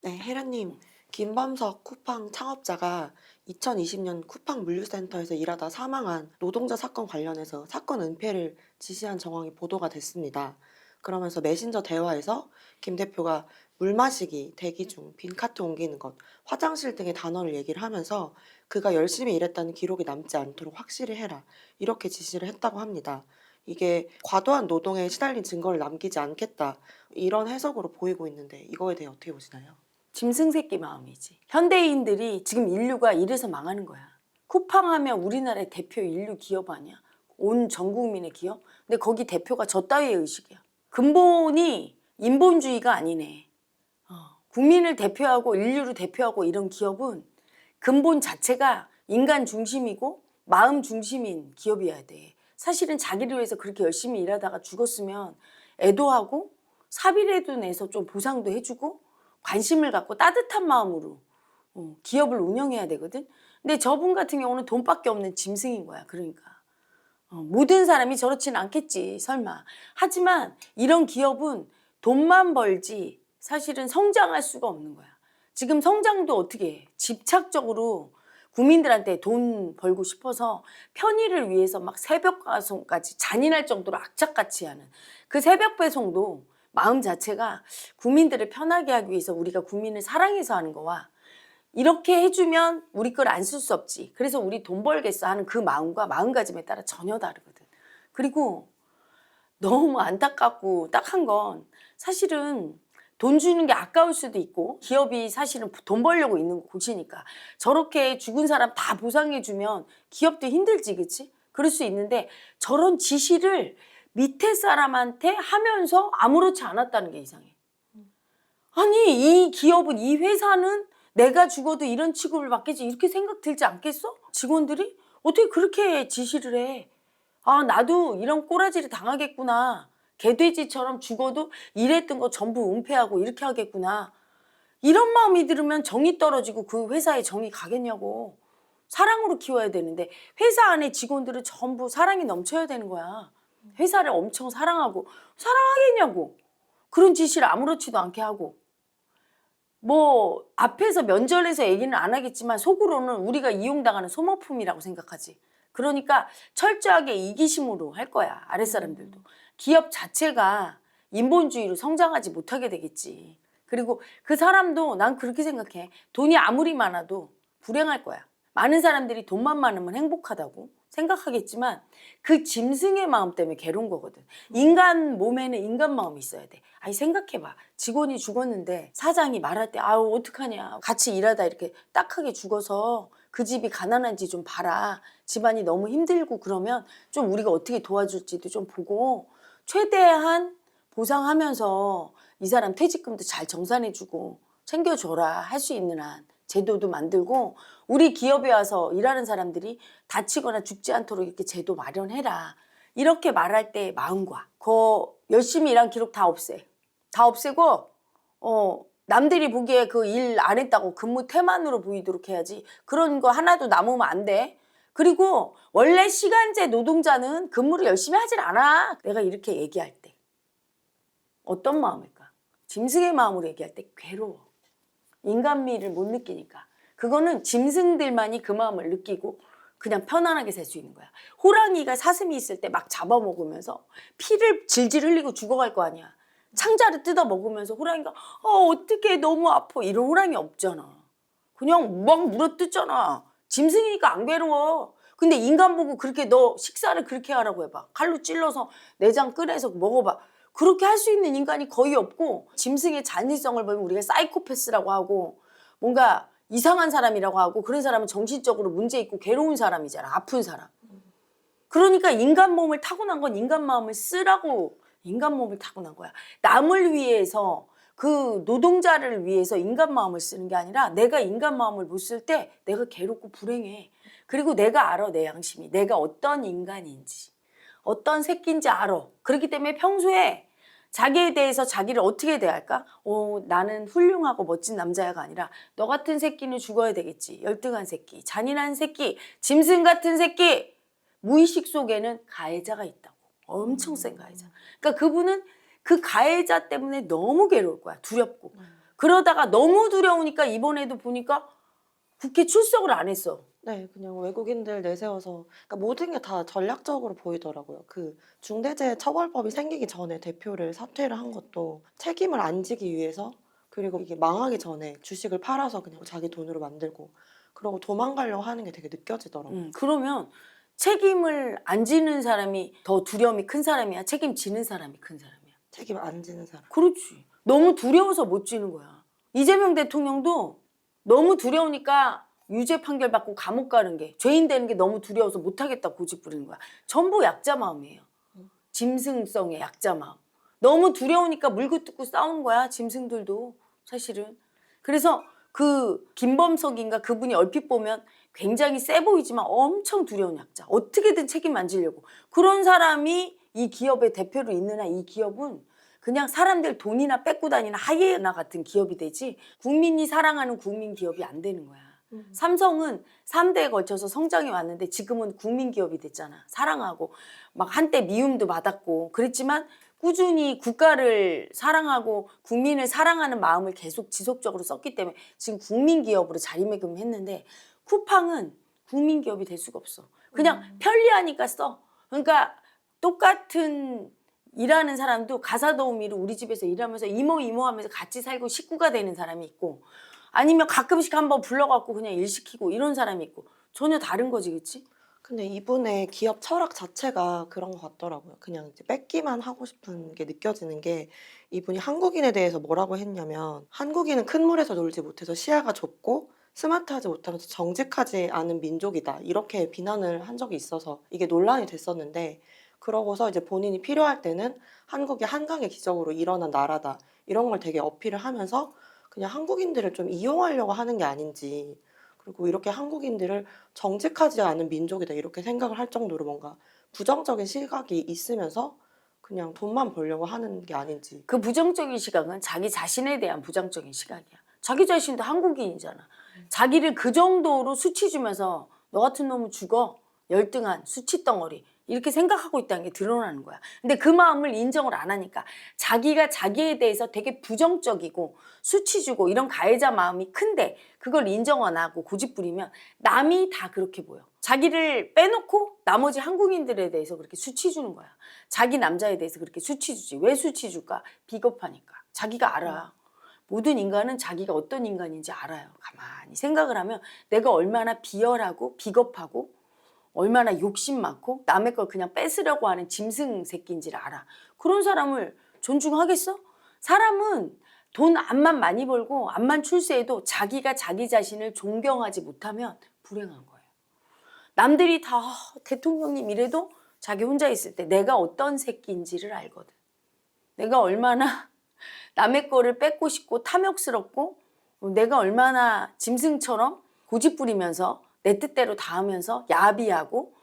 네, 혜련님, 김범석 쿠팡 창업자가 2020년 쿠팡 물류센터에서 일하다 사망한 노동자 사건 관련해서 사건 은폐를 지시한 정황이 보도가 됐습니다. 그러면서 메신저 대화에서 김 대표가 물 마시기, 대기 중, 빈 카트 옮기는 것, 화장실 등의 단어를 얘기를 하면서 그가 열심히 일했다는 기록이 남지 않도록 확실히 해라. 이렇게 지시를 했다고 합니다. 이게 과도한 노동에 시달린 증거를 남기지 않겠다. 이런 해석으로 보이고 있는데 이거에 대해 어떻게 보시나요? 짐승 새끼 마음이지. 현대인들이 지금 인류가 이래서 망하는 거야. 쿠팡 하면 우리나라의 대표 인류 기업 아니야? 온 전 국민의 기업? 근데 거기 대표가 저 따위의 의식이야. 근본이 인본주의가 아니네. 국민을 대표하고 인류를 대표하고 이런 기업은 근본 자체가 인간 중심이고 마음 중심인 기업이어야 돼. 사실은 자기를 위해서 그렇게 열심히 일하다가 죽었으면 애도하고 사비라도 내서 좀 보상도 해주고 관심을 갖고 따뜻한 마음으로 기업을 운영해야 되거든. 근데 저분 같은 경우는 돈밖에 없는 짐승인 거야. 그러니까 모든 사람이 저렇지는 않겠지 설마. 하지만 이런 기업은 돈만 벌지 사실은 성장할 수가 없는 거야. 지금 성장도 어떻게 해? 집착적으로 국민들한테 돈 벌고 싶어서 편의를 위해서 막 새벽 가송까지 잔인할 정도로 악착같이 하는 그 새벽 배송도 마음 자체가 국민들을 편하게 하기 위해서 우리가 국민을 사랑해서 하는 거와 이렇게 해주면 우리 걸 안 쓸 수 없지. 그래서 우리 돈 벌겠어 하는 그 마음과 마음가짐에 따라 전혀 다르거든. 그리고 너무 안타깝고 딱한 건 사실은 돈 주는 게 아까울 수도 있고 기업이 사실은 돈 벌려고 있는 곳이니까 저렇게 죽은 사람 다 보상해주면 기업도 힘들지 그치? 그럴 수 있는데 저런 지시를 밑에 사람한테 하면서 아무렇지 않았다는 게 이상해. 아니 이 기업은 이 회사는 내가 죽어도 이런 취급을 받겠지 이렇게 생각 들지 않겠어? 직원들이 어떻게 그렇게 지시를 해? 아 나도 이런 꼬라지를 당하겠구나. 개돼지처럼 죽어도 일했던 거 전부 은폐하고 이렇게 하겠구나. 이런 마음이 들으면 정이 떨어지고 그 회사에 정이 가겠냐고. 사랑으로 키워야 되는데 회사 안에 직원들은 전부 사랑이 넘쳐야 되는 거야. 회사를 엄청 사랑하고 사랑하겠냐고. 그런 지시를 아무렇지도 않게 하고 뭐 앞에서 면전에서 얘기는 안 하겠지만 속으로는 우리가 이용당하는 소모품이라고 생각하지. 그러니까 철저하게 이기심으로 할 거야. 아랫사람들도. 기업 자체가 인본주의로 성장하지 못하게 되겠지. 그리고 그 사람도 난 그렇게 생각해. 돈이 아무리 많아도 불행할 거야. 많은 사람들이 돈만 많으면 행복하다고 생각하겠지만 그 짐승의 마음 때문에 괴로운 거거든. 인간 몸에는 인간 마음이 있어야 돼. 아니 생각해봐. 직원이 죽었는데 사장이 말할 때 아우 어떡하냐. 같이 일하다 이렇게 딱하게 죽어서 그 집이 가난한지 좀 봐라. 집안이 너무 힘들고 그러면 좀 우리가 어떻게 도와줄지도 좀 보고 최대한 보상하면서 이 사람 퇴직금도 잘 정산해주고 챙겨줘라 할 수 있는 한 제도도 만들고 우리 기업에 와서 일하는 사람들이 다치거나 죽지 않도록 이렇게 제도 마련해라. 이렇게 말할 때 마음과 그 열심히 일한 기록 다 없애. 다 없애고 남들이 보기에 그 일 안 했다고 근무 태만으로 보이도록 해야지. 그런 거 하나도 남으면 안 돼. 그리고 원래 시간제 노동자는 근무를 열심히 하질 않아. 내가 이렇게 얘기할 때. 어떤 마음일까? 짐승의 마음으로 얘기할 때 괴로워. 인간미를 못 느끼니까. 그거는 짐승들만이 그 마음을 느끼고 그냥 편안하게 살 수 있는 거야. 호랑이가 사슴이 있을 때 막 잡아먹으면서 피를 질질 흘리고 죽어갈 거 아니야. 창자를 뜯어 먹으면서 호랑이가 어떡해 너무 아파 이런 호랑이 없잖아. 그냥 막 물어뜯잖아. 짐승이니까 안 괴로워. 근데 인간 보고 그렇게 너 식사를 그렇게 하라고 해봐. 칼로 찔러서 내장 꺼내서 먹어봐. 그렇게 할 수 있는 인간이 거의 없고 짐승의 잔인성을 보면 우리가 사이코패스라고 하고 뭔가 이상한 사람이라고 하고 그런 사람은 정신적으로 문제 있고 괴로운 사람이잖아. 아픈 사람. 그러니까 인간 몸을 타고난 건 인간 마음을 쓰라고 인간 몸을 타고난 거야. 남을 위해서 그 노동자를 위해서 인간 마음을 쓰는 게 아니라 내가 인간 마음을 못 쓸 때 내가 괴롭고 불행해. 그리고 내가 알아 내 양심이. 내가 어떤 인간인지. 어떤 새끼인지 알아. 그렇기 때문에 평소에 자기에 대해서 자기를 어떻게 대할까? 나는 훌륭하고 멋진 남자야가 아니라 너 같은 새끼는 죽어야 되겠지. 열등한 새끼, 잔인한 새끼, 짐승 같은 새끼. 무의식 속에는 가해자가 있다고. 엄청 센 가해자. 그러니까 그분은 그 가해자 때문에 너무 괴로울 거야. 두렵고. 그러다가 너무 두려우니까 이번에도 보니까 국회 출석을 안 했어. 네, 그냥 외국인들 내세워서 그러니까 모든 게 다 전략적으로 보이더라고요. 그 중대재해처벌법이 생기기 전에 대표를 사퇴를 한 것도 책임을 안 지기 위해서 그리고 이게 망하기 전에 주식을 팔아서 그냥 자기 돈으로 만들고 그러고 도망가려고 하는 게 되게 느껴지더라고요. 그러면 책임을 안 지는 사람이 더 두려움이 큰 사람이야? 책임지는 사람이 큰 사람이야? 책임 안 지는 사람. 그렇지. 너무 두려워서 못 지는 거야. 이재명 대통령도 너무 두려우니까 유죄 판결 받고 감옥 가는 게 죄인 되는 게 너무 두려워서 못하겠다 고집 부리는 거야. 전부 약자 마음이에요. 짐승성의 약자 마음. 너무 두려우니까 물고 뜯고 싸우는 거야. 짐승들도 사실은. 그래서 그 김범석인가 그분이 얼핏 보면 굉장히 세 보이지만 엄청 두려운 약자. 어떻게든 책임 안 지려고. 그런 사람이 이 기업의 대표로 있는 한 이 기업은 그냥 사람들 돈이나 뺏고 다니는 하이에나 같은 기업이 되지 국민이 사랑하는 국민 기업이 안 되는 거야. 삼성은 3대에 걸쳐서 성장해 왔는데 지금은 국민 기업이 됐잖아. 사랑하고 막 한때 미움도 받았고 그랬지만 꾸준히 국가를 사랑하고 국민을 사랑하는 마음을 계속 지속적으로 썼기 때문에 지금 국민 기업으로 자리매김했는데 쿠팡은 국민 기업이 될 수가 없어. 그냥 편리하니까 써. 그러니까 똑같은 일하는 사람도 가사 도우미로 우리 집에서 일하면서 이모 하면서 같이 살고 식구가 되는 사람이 있고 아니면 가끔씩 한번 불러갖고 그냥 일 시키고 이런 사람이 있고 전혀 다른 거지, 그치? 근데 이분의 기업 철학 자체가 그런 것 같더라고요. 그냥 이제 뺏기만 하고 싶은 게 느껴지는 게 이분이 한국인에 대해서 뭐라고 했냐면 한국인은 큰 물에서 놀지 못해서 시야가 좁고 스마트하지 못하면서 정직하지 않은 민족이다. 이렇게 비난을 한 적이 있어서 이게 논란이 됐었는데 그러고서 이제 본인이 필요할 때는 한국이 한강의 기적으로 일어난 나라다. 이런 걸 되게 어필을 하면서 그냥 한국인들을 좀 이용하려고 하는 게 아닌지 그리고 이렇게 한국인들을 정직하지 않은 민족이다 이렇게 생각을 할 정도로 뭔가 부정적인 시각이 있으면서 그냥 돈만 벌려고 하는 게 아닌지. 그 부정적인 시각은 자기 자신에 대한 부정적인 시각이야. 자기 자신도 한국인이잖아. 자기를 그 정도로 수치 주면서 너 같은 놈은 죽어. 열등한 수치 덩어리. 이렇게 생각하고 있다는 게 드러나는 거야. 근데 그 마음을 인정을 안 하니까 자기가 자기에 대해서 되게 부정적이고 수치 주고 이런 가해자 마음이 큰데 그걸 인정 안 하고 고집 부리면 남이 다 그렇게 보여. 자기를 빼놓고 나머지 한국인들에 대해서 그렇게 수치 주는 거야. 자기 남자에 대해서 그렇게 수치 주지. 왜 수치 줄까? 비겁하니까. 자기가 알아. 모든 인간은 자기가 어떤 인간인지 알아요. 가만히 생각을 하면 내가 얼마나 비열하고 비겁하고 얼마나 욕심 많고 남의 걸 그냥 뺏으려고 하는 짐승 새끼인지를 알아. 그런 사람을 존중하겠어? 사람은 돈 암만 많이 벌고 암만 출세해도 자기가 자기 자신을 존경하지 못하면 불행한 거예요. 남들이 다 대통령님 이래도 자기 혼자 있을 때 내가 어떤 새끼인지를 알거든. 내가 얼마나 남의 거를 뺏고 싶고 탐욕스럽고 내가 얼마나 짐승처럼 고집 부리면서 내 뜻대로 다 하면서 야비하고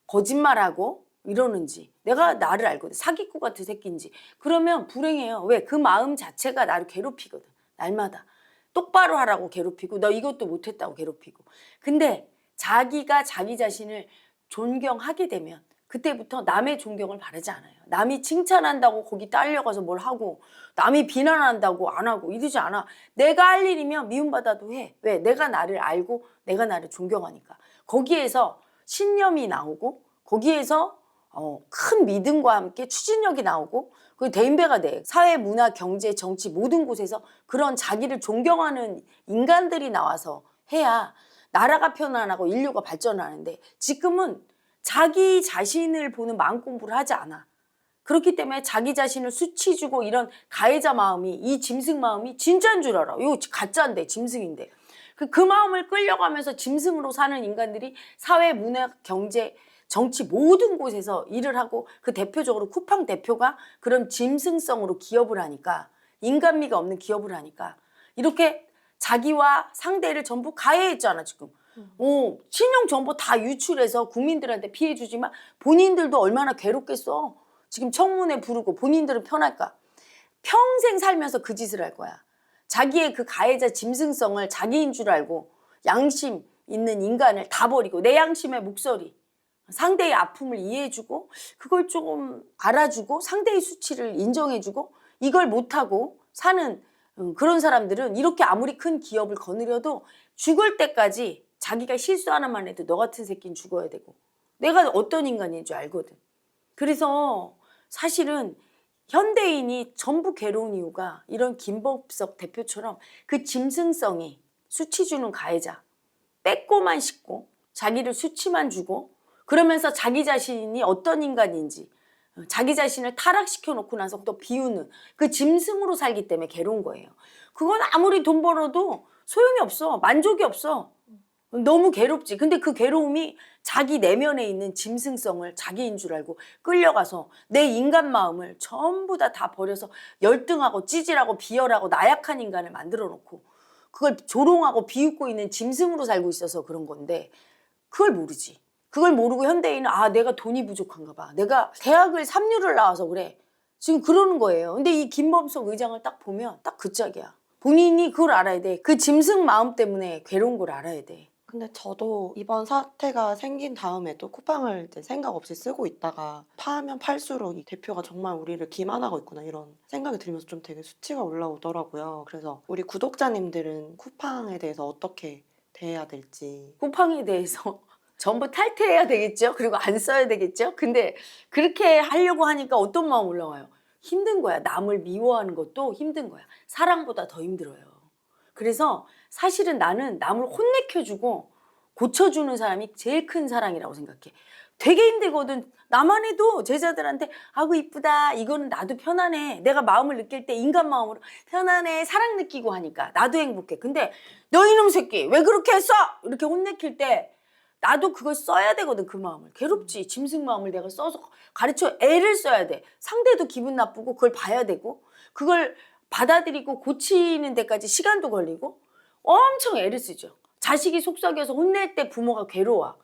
거짓말하고 이러는지 내가 나를 알거든. 사기꾼 같은 새끼인지. 그러면 불행해요. 왜? 그 마음 자체가 나를 괴롭히거든. 날마다. 똑바로 하라고 괴롭히고 너 이것도 못했다고 괴롭히고. 근데 자기가 자기 자신을 존경하게 되면 그때부터 남의 존경을 바라지 않아요. 남이 칭찬한다고 거기 딸려가서 뭘 하고 남이 비난한다고 안 하고 이러지 않아. 내가 할 일이면 미움받아도 해. 왜? 내가 나를 알고 내가 나를 존경하니까. 거기에서 신념이 나오고 거기에서 큰 믿음과 함께 추진력이 나오고 그 대인배가 돼. 사회, 문화, 경제, 정치 모든 곳에서 그런 자기를 존경하는 인간들이 나와서 해야 나라가 편안하고 인류가 발전하는데 지금은 자기 자신을 보는 마음 공부를 하지 않아. 그렇기 때문에 자기 자신을 수치 주고 이런 가해자 마음이 이 짐승 마음이 진짜인 줄 알아. 이거 가짜인데 짐승인데. 그 마음을 끌려가면서 짐승으로 사는 인간들이 사회, 문화, 경제, 정치 모든 곳에서 일을 하고 그 대표적으로 쿠팡 대표가 그런 짐승성으로 기업을 하니까 인간미가 없는 기업을 하니까 이렇게 자기와 상대를 전부 가해했잖아 지금. 신용 정보 다 유출해서 국민들한테 피해 주지만 본인들도 얼마나 괴롭겠어. 지금 청문회 부르고 본인들은 편할까? 평생 살면서 그 짓을 할 거야. 자기의 그 가해자 짐승성을 자기인 줄 알고 양심 있는 인간을 다 버리고 내 양심의 목소리 상대의 아픔을 이해해주고 그걸 조금 알아주고 상대의 수치를 인정해주고 이걸 못하고 사는 그런 사람들은 이렇게 아무리 큰 기업을 거느려도 죽을 때까지 자기가 실수 하나만 해도 너 같은 새끼는 죽어야 되고 내가 어떤 인간인 줄 알거든. 그래서 사실은 현대인이 전부 괴로운 이유가 이런 김범석 대표처럼 그 짐승성이 수치 주는 가해자 빼꼬만 씻고 자기를 수치만 주고 그러면서 자기 자신이 어떤 인간인지 자기 자신을 타락시켜 놓고 나서 또 비우는 그 짐승으로 살기 때문에 괴로운 거예요. 그건 아무리 돈 벌어도 소용이 없어. 만족이 없어. 너무 괴롭지. 근데 그 괴로움이 자기 내면에 있는 짐승성을 자기인 줄 알고 끌려가서 내 인간 마음을 전부 다 버려서 열등하고 찌질하고 비열하고 나약한 인간을 만들어 놓고 그걸 조롱하고 비웃고 있는 짐승으로 살고 있어서 그런 건데 그걸 모르지. 그걸 모르고 현대인은 아 내가 돈이 부족한가 봐. 내가 대학을 3류를 나와서 그래. 지금 그러는 거예요. 근데 이 김범석 의장을 딱 보면 딱 그 짝이야. 본인이 그걸 알아야 돼. 그 짐승 마음 때문에 괴로운 걸 알아야 돼. 근데 저도 이번 사태가 생긴 다음에도 쿠팡을 이제 생각 없이 쓰고 있다가 파면 팔수록 이 대표가 정말 우리를 기만하고 있구나 이런 생각이 들면서 좀 되게 수치가 올라오더라고요. 그래서 우리 구독자님들은 쿠팡에 대해서 어떻게 대해야 될지. 쿠팡에 대해서 전부 탈퇴해야 되겠죠. 그리고 안 써야 되겠죠. 근데 그렇게 하려고 하니까 어떤 마음 올라와요? 힘든 거야. 남을 미워하는 것도 힘든 거야. 사랑보다 더 힘들어요. 그래서 사실은 나는 남을 혼내켜주고 고쳐주는 사람이 제일 큰 사랑이라고 생각해. 되게 힘들거든. 나만 해도 제자들한테 아구 이쁘다. 이거는 나도 편안해. 내가 마음을 느낄 때 인간 마음으로 편안해. 사랑 느끼고 하니까 나도 행복해. 근데 너 이놈 새끼 왜 그렇게 했어? 이렇게 혼내킬 때 나도 그걸 써야 되거든. 그 마음을. 괴롭지. 짐승 마음을 내가 써서 가르쳐 애를 써야 돼. 상대도 기분 나쁘고 그걸 봐야 되고 그걸 받아들이고 고치는 데까지 시간도 걸리고 엄청 애를 쓰죠. 자식이 속썩여서 혼낼 때 부모가 괴로워.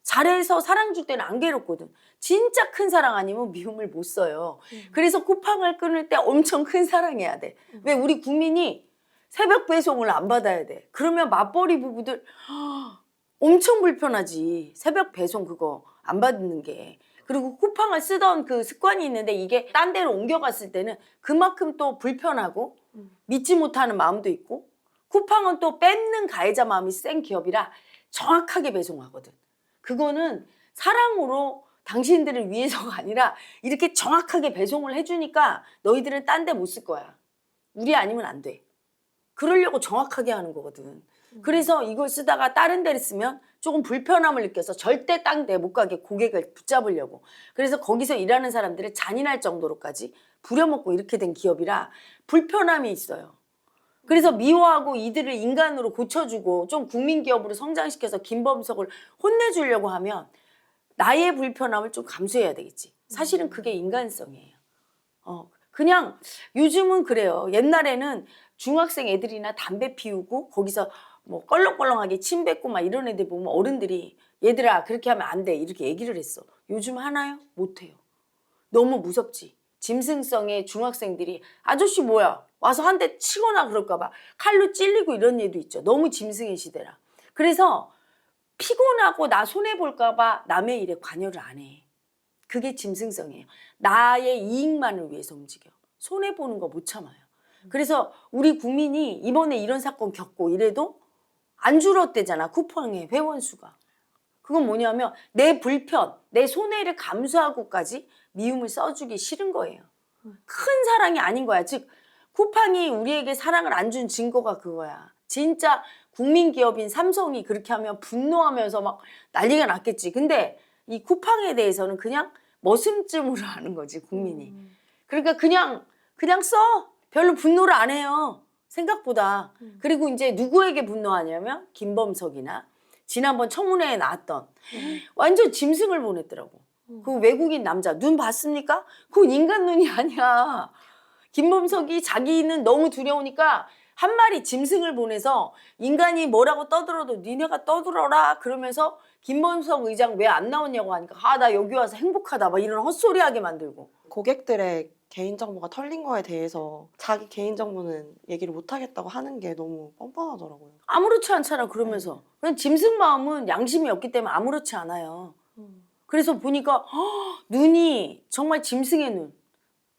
잘해서 사랑 줄 때는 안 괴롭거든. 진짜 큰 사랑 아니면 미움을 못 써요. 그래서 쿠팡을 끊을 때 엄청 큰 사랑해야 돼. 왜 우리 국민이 새벽 배송을 안 받아야 돼. 그러면 맞벌이 부부들 엄청 불편하지. 새벽 배송 그거 안 받는 게. 그리고 쿠팡을 쓰던 그 습관이 있는데 이게 딴 데로 옮겨갔을 때는 그만큼 또 불편하고 믿지 못하는 마음도 있고 쿠팡은 또 뺏는 가해자 마음이 센 기업이라 정확하게 배송하거든. 그거는 사랑으로 당신들을 위해서가 아니라 이렇게 정확하게 배송을 해주니까 너희들은 딴 데 못 쓸 거야. 우리 아니면 안 돼. 그러려고 정확하게 하는 거거든. 그래서 이걸 쓰다가 다른 데를 쓰면 조금 불편함을 느껴서 절대 딴 데 못 가게 고객을 붙잡으려고. 그래서 거기서 일하는 사람들을 잔인할 정도로까지 부려먹고 이렇게 된 기업이라 불편함이 있어요. 그래서 미워하고 이들을 인간으로 고쳐주고 좀 국민기업으로 성장시켜서 김범석을 혼내주려고 하면 나의 불편함을 좀 감수해야 되겠지. 사실은 그게 인간성이에요. 그냥 요즘은 그래요. 옛날에는 중학생 애들이나 담배 피우고 거기서 뭐 껄렁껄렁하게 침 뱉고 막 이런 애들 보면 어른들이 얘들아 그렇게 하면 안 돼 이렇게 얘기를 했어. 요즘 하나요? 못해요. 너무 무섭지. 짐승성의 중학생들이 아저씨 뭐야 와서 한 대 치거나 그럴까 봐 칼로 찔리고 이런 애도 있죠. 너무 짐승의 시대라. 그래서 피곤하고 나 손해볼까 봐 남의 일에 관여를 안 해. 그게 짐승성이에요. 나의 이익만을 위해서 움직여. 손해보는 거 못 참아요. 그래서 우리 국민이 이번에 이런 사건 겪고 이래도 안 줄었대잖아. 쿠팡의 회원수가. 그건 뭐냐면 내 불편, 내 손해를 감수하고까지 미움을 써주기 싫은 거예요. 큰 사랑이 아닌 거야. 즉 쿠팡이 우리에게 사랑을 안 준 증거가 그거야. 진짜 국민기업인 삼성이 그렇게 하면 분노하면서 막 난리가 났겠지. 근데 이 쿠팡에 대해서는 그냥 머슴쯤으로 하는 거지 국민이. 그러니까 그냥 써. 별로 분노를 안 해요. 생각보다. 그리고 이제 누구에게 분노하냐면 김범석이나 지난번 청문회에 나왔던 완전 짐승을 보냈더라고. 그 외국인 남자 눈 봤습니까? 그건 인간 눈이 아니야. 김범석이 자기는 너무 두려우니까 한 마리 짐승을 보내서 인간이 뭐라고 떠들어도 니네가 떠들어라 그러면서 김범석 의장 왜 안 나왔냐고 하니까 아 나 여기 와서 행복하다 막 이런 헛소리하게 만들고. 고객들의 개인정보가 털린 거에 대해서 자기 개인정보는 얘기를 못 하겠다고 하는 게 너무 뻔뻔하더라고요. 아무렇지 않잖아 그러면서. 그냥 짐승 마음은 양심이 없기 때문에 아무렇지 않아요. 그래서 보니까 눈이 정말 짐승의 눈.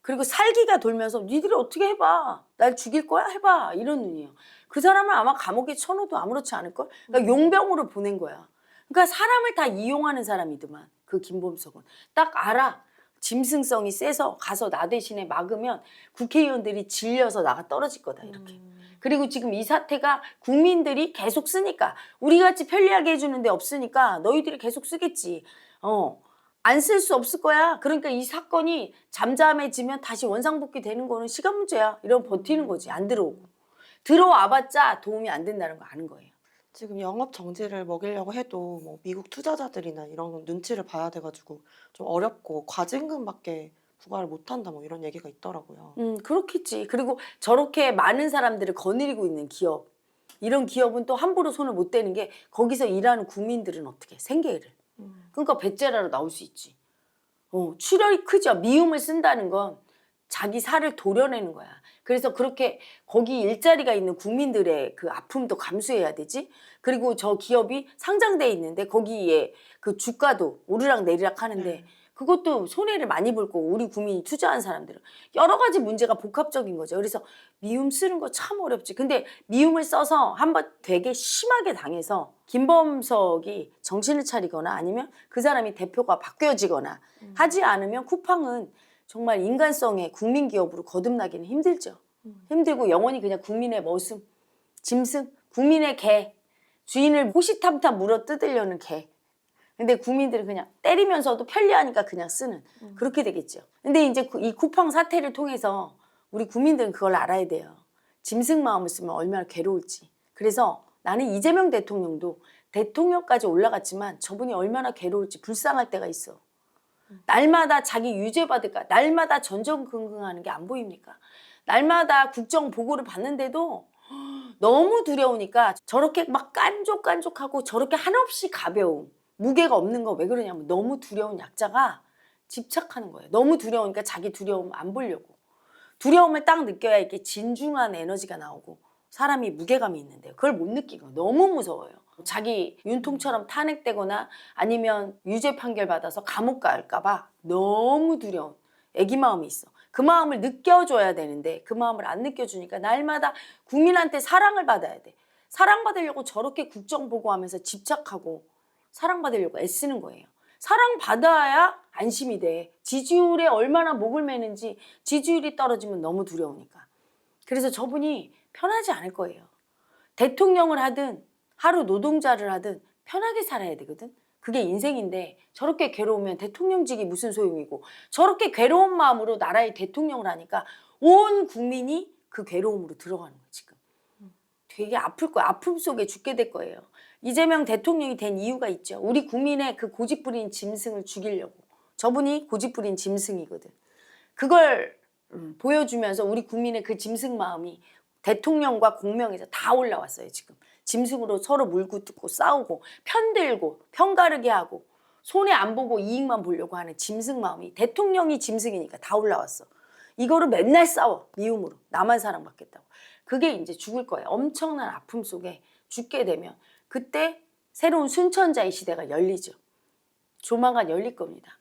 그리고 살기가 돌면서 니들이 어떻게 해봐. 날 죽일 거야? 해봐. 이런 눈이에요. 그 사람을 아마 감옥에 쳐넣어도 아무렇지 않을걸? 그러니까 용병으로 보낸 거야. 그러니까 사람을 다 이용하는 사람이더만 그 김범석은. 딱 알아. 짐승성이 세서 가서 나 대신에 막으면 국회의원들이 질려서 나가 떨어질 거다 이렇게. 그리고 지금 이 사태가 국민들이 계속 쓰니까 우리같이 편리하게 해주는데 없으니까 너희들이 계속 쓰겠지. 안 쓸 수 없을 거야. 그러니까 이 사건이 잠잠해지면 다시 원상복귀 되는 거는 시간 문제야. 이러면 버티는 거지. 안 들어오고. 들어와봤자 도움이 안 된다는 거 아는 거예요. 지금 영업 정지를 먹이려고 해도 뭐 미국 투자자들이나 이런 눈치를 봐야 돼가지고 좀 어렵고 과징금밖에 부과를 못한다 뭐 이런 얘기가 있더라고요. 그렇겠지. 그리고 저렇게 많은 사람들을 거느리고 있는 기업. 이런 기업은 또 함부로 손을 못 대는 게 거기서 일하는 국민들은 어떻게 해? 생계를. 그러니까 배째라로 나올 수 있지. 출혈이 크죠. 미움을 쓴다는 건 자기 살을 도려내는 거야. 그래서 그렇게 거기 일자리가 있는 국민들의 그 아픔도 감수해야 되지. 그리고 저 기업이 상장돼 있는데 거기에 그 주가도 오르락 내리락 하는데 그것도 손해를 많이 볼 거고 우리 국민이 투자한 사람들은 여러 가지 문제가 복합적인 거죠. 그래서 미움 쓰는 거 참 어렵지. 근데 미움을 써서 한번 되게 심하게 당해서 김범석이 정신을 차리거나 아니면 그 사람이 대표가 바뀌어지거나 하지 않으면 쿠팡은 정말 인간성의 국민 기업으로 거듭나기는 힘들죠. 힘들고 영원히 그냥 국민의 머슴, 짐승, 국민의 개, 주인을 호시탐탐 물어 뜯으려는 개. 근데 국민들은 그냥 때리면서도 편리하니까 그냥 쓰는 그렇게 되겠죠. 근데 이제 이 쿠팡 사태를 통해서 우리 국민들은 그걸 알아야 돼요. 짐승 마음을 쓰면 얼마나 괴로울지. 그래서 나는 이재명 대통령도 대통령까지 올라갔지만 저분이 얼마나 괴로울지 불쌍할 때가 있어. 날마다 자기 유죄 받을까? 날마다 전전긍긍하는 게 안 보입니까? 날마다 국정 보고를 받는데도 너무 두려우니까 저렇게 막 깐족깐족하고 저렇게 한없이 가벼움, 무게가 없는 거 왜 그러냐면 너무 두려운 약자가 집착하는 거예요. 너무 두려우니까 자기 두려움 안 보려고. 두려움을 딱 느껴야 이렇게 진중한 에너지가 나오고 사람이 무게감이 있는데요. 그걸 못 느끼고 너무 무서워요. 자기 윤통처럼 탄핵되거나 아니면 유죄 판결 받아서 감옥 갈까 봐 너무 두려운 애기 마음이 있어. 그 마음을 느껴줘야 되는데 그 마음을 안 느껴주니까 날마다 국민한테 사랑을 받아야 돼. 사랑받으려고 저렇게 국정보고하면서 집착하고 사랑받으려고 애쓰는 거예요. 사랑받아야 안심이 돼. 지지율에 얼마나 목을 매는지 지지율이 떨어지면 너무 두려우니까. 그래서 저분이 편하지 않을 거예요. 대통령을 하든 하루 노동자를 하든 편하게 살아야 되거든. 그게 인생인데 저렇게 괴로우면 대통령직이 무슨 소용이고 저렇게 괴로운 마음으로 나라의 대통령을 하니까 온 국민이 그 괴로움으로 들어가는 거야 지금. 되게 아플 거야. 아픔 속에 죽게 될 거예요. 이재명 대통령이 된 이유가 있죠. 우리 국민의 그 고집부린 짐승을 죽이려고. 저분이 고집부린 짐승이거든. 그걸 보여주면서 우리 국민의 그 짐승 마음이 대통령과 공명에서 다 올라왔어요 지금. 짐승으로 서로 물고 뜯고 싸우고 편들고 편가르게 하고 손해 안 보고 이익만 보려고 하는 짐승 마음이 대통령이 짐승이니까 다 올라왔어. 이거를 맨날 싸워 미움으로 나만 사랑받겠다고. 그게 이제 죽을 거예요. 엄청난 아픔 속에 죽게 되면 그때 새로운 순천자의 시대가 열리죠. 조만간 열릴 겁니다.